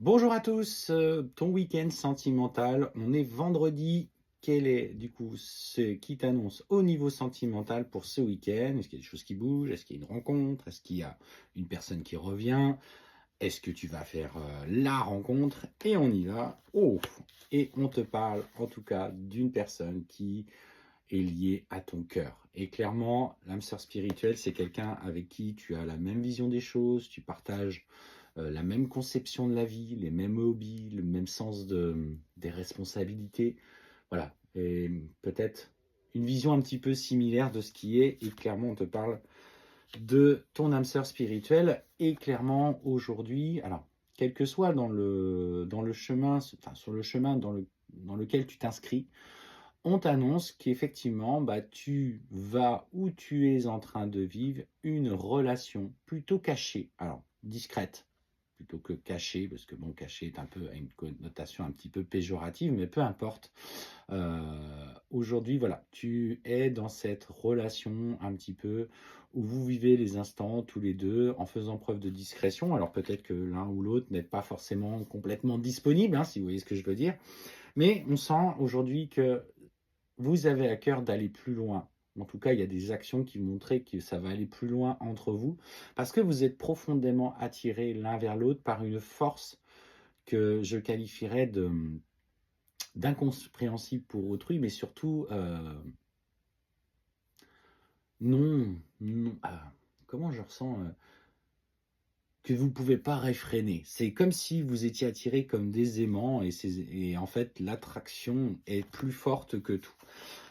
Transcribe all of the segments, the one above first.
Bonjour à tous, ton week-end sentimental, on est vendredi. Quel est du coup ce qui t'annonce au niveau sentimental pour ce week-end? Est-ce qu'il y a des choses qui bougent? Est-ce qu'il y a une rencontre? Est-ce qu'il y a une personne qui revient? Est-ce que tu vas faire la rencontre? Et on y va. Oh! Et on te parle en tout cas d'une personne qui est liée à ton cœur. Et clairement, l'âme sœur spirituelle, c'est quelqu'un avec qui tu as la même vision des choses, tu partages la même conception de la vie, les mêmes hobbies, le même sens des responsabilités. Voilà. Et peut-être une vision un petit peu similaire de ce qui est. Et clairement, on te parle de ton âme sœur spirituelle. Et clairement, aujourd'hui, alors, quel que soit dans le chemin, enfin, sur le chemin dans lequel tu t'inscris, on t'annonce qu'effectivement, bah, tu vas ou tu es en train de vivre une relation plutôt cachée, alors discrète, plutôt que cachée, parce que bon, caché est un peu a une connotation un petit peu péjorative, mais peu importe. Aujourd'hui, voilà, tu es dans cette relation un petit peu où vous vivez les instants tous les deux en faisant preuve de discrétion. Alors peut-être que l'un ou l'autre n'est pas forcément complètement disponible, hein, si vous voyez ce que je veux dire. Mais on sent aujourd'hui que vous avez à cœur d'aller plus loin. En tout cas, il y a des actions qui montraient que ça va aller plus loin entre vous, parce que vous êtes profondément attirés l'un vers l'autre par une force que je qualifierais d'incompréhensible pour autrui, mais surtout non, non comment je ressens que vous ne pouvez pas réfréner. C'est comme si vous étiez attirés comme des aimants et en fait l'attraction est plus forte que tout.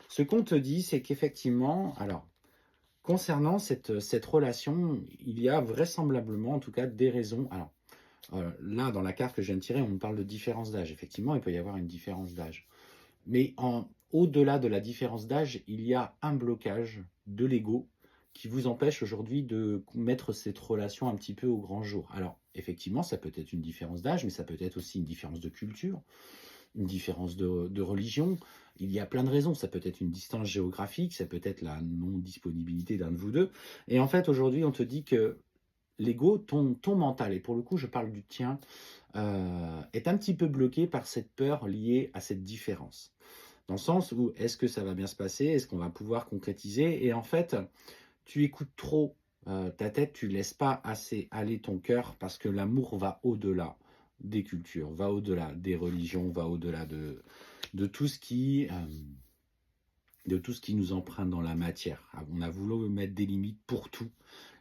Ce qu'on te dit, c'est qu'effectivement, alors, concernant cette relation, il y a vraisemblablement, en tout cas, des raisons. Alors, là, dans la carte que je viens de tirer, on me parle de différence d'âge. Effectivement, il peut y avoir une différence d'âge. Mais au-delà de la différence d'âge, il y a un blocage de l'ego qui vous empêche aujourd'hui de mettre cette relation un petit peu au grand jour. Alors, effectivement, ça peut être une différence d'âge, mais ça peut être aussi une différence de culture, une différence de religion. Il y a plein de raisons. Ça peut être une distance géographique, ça peut être la non-disponibilité d'un de vous deux. Et en fait, aujourd'hui, on te dit que l'ego, ton mental, et pour le coup, je parle du tien, est un petit peu bloqué par cette peur liée à cette différence. Dans le sens où, est-ce que ça va bien se passer? Est-ce qu'on va pouvoir concrétiser? Et en fait, tu écoutes trop ta tête, tu ne laisses pas assez aller ton cœur parce que l'amour va au-delà des cultures, va au-delà des religions, va au-delà de tout ce qui nous emprunte dans la matière. On a voulu mettre des limites pour tout.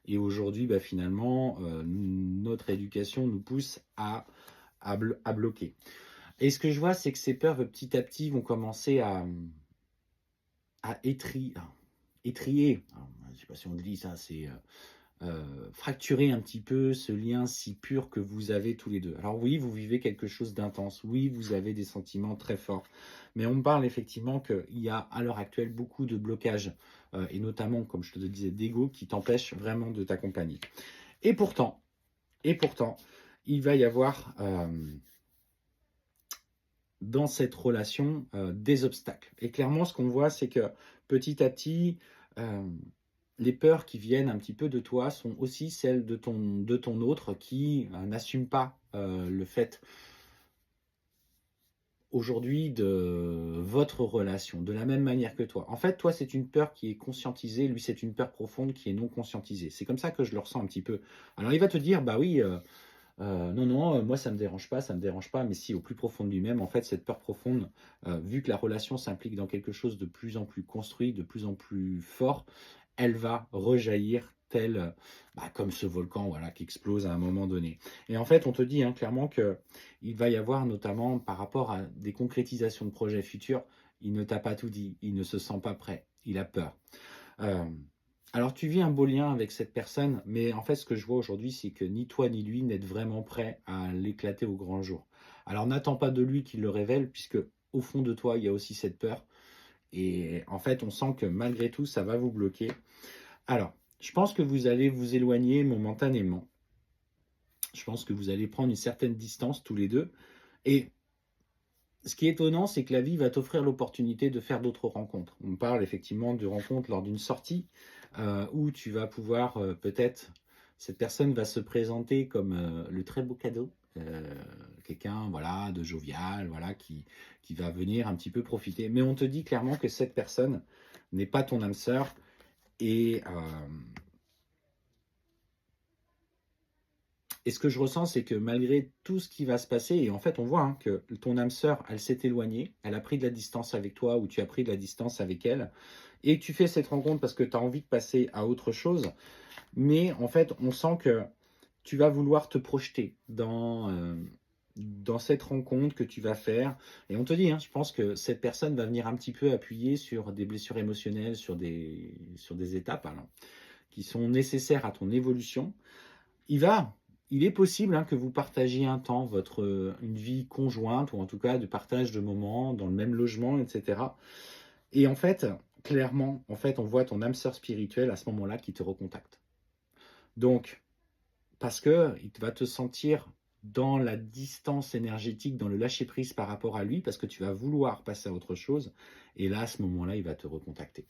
Et aujourd'hui, bah, finalement, notre éducation nous pousse à bloquer. Et ce que je vois, c'est que ces peurs, petit à petit, vont commencer à étrier. Alors, je ne sais pas si on le dit, ça, c'est fracturer un petit peu ce lien si pur que vous avez tous les deux. Alors oui, vous vivez quelque chose d'intense, oui, vous avez des sentiments très forts, mais on me parle effectivement qu'il y a à l'heure actuelle beaucoup de blocages, et notamment, comme je te le disais, d'ego qui t'empêchent vraiment de t'accompagner. Et pourtant, il va y avoir dans cette relation des obstacles. Et clairement, ce qu'on voit, c'est que petit à petit, euh, les peurs qui viennent un petit peu de toi sont aussi celles de ton autre qui n'assume pas le fait aujourd'hui de votre relation, de la même manière que toi. En fait, toi, c'est une peur qui est conscientisée, lui, c'est une peur profonde qui est non conscientisée. C'est comme ça que je le ressens un petit peu. Alors, il va te dire, bah oui, non, non, moi ça me dérange pas, ça me dérange pas, mais si au plus profond de lui-même, en fait, cette peur profonde, vu que la relation s'implique dans quelque chose de plus en plus construit, de plus en plus fort, elle va rejaillir tel, bah, comme ce volcan, voilà, qui explose à un moment donné. Et en fait, on te dit hein, clairement que il va y avoir notamment par rapport à des concrétisations de projets futurs, il ne t'a pas tout dit, il ne se sent pas prêt, il a peur. Euh, alors, tu vis un beau lien avec cette personne, mais en fait, ce que je vois aujourd'hui, c'est que ni toi ni lui n'êtes vraiment prêts à l'éclater au grand jour. Alors, n'attends pas de lui qu'il le révèle, puisque au fond de toi, il y a aussi cette peur. Et en fait, on sent que malgré tout, ça va vous bloquer. Alors, je pense que vous allez vous éloigner momentanément. Je pense que vous allez prendre une certaine distance tous les deux. Et ce qui est étonnant, c'est que la vie va t'offrir l'opportunité de faire d'autres rencontres. On parle effectivement de rencontres lors d'une sortie où tu vas pouvoir peut-être, cette personne va se présenter comme le très beau cadeau quelqu'un, voilà, de jovial, voilà, qui va venir un petit peu profiter. Mais on te dit clairement que cette personne n'est pas ton âme sœur et ce que je ressens, c'est que malgré tout ce qui va se passer, et en fait, on voit hein, que ton âme sœur, elle s'est éloignée, elle a pris de la distance avec toi, ou tu as pris de la distance avec elle, et tu fais cette rencontre parce que tu as envie de passer à autre chose, mais en fait, on sent que tu vas vouloir te projeter dans cette rencontre que tu vas faire. Et on te dit, hein, je pense que cette personne va venir un petit peu appuyer sur des blessures émotionnelles, sur des étapes alors, qui sont nécessaires à ton évolution. Il est possible hein, que vous partagiez un temps, une vie conjointe, ou en tout cas de partage de moments dans le même logement, etc. Et en fait, clairement, en fait, on voit ton âme sœur spirituelle à ce moment-là qui te recontacte. Donc, parce que il va te sentir dans la distance énergétique, dans le lâcher-prise par rapport à lui, parce que tu vas vouloir passer à autre chose. Et là, à ce moment-là, il va te recontacter.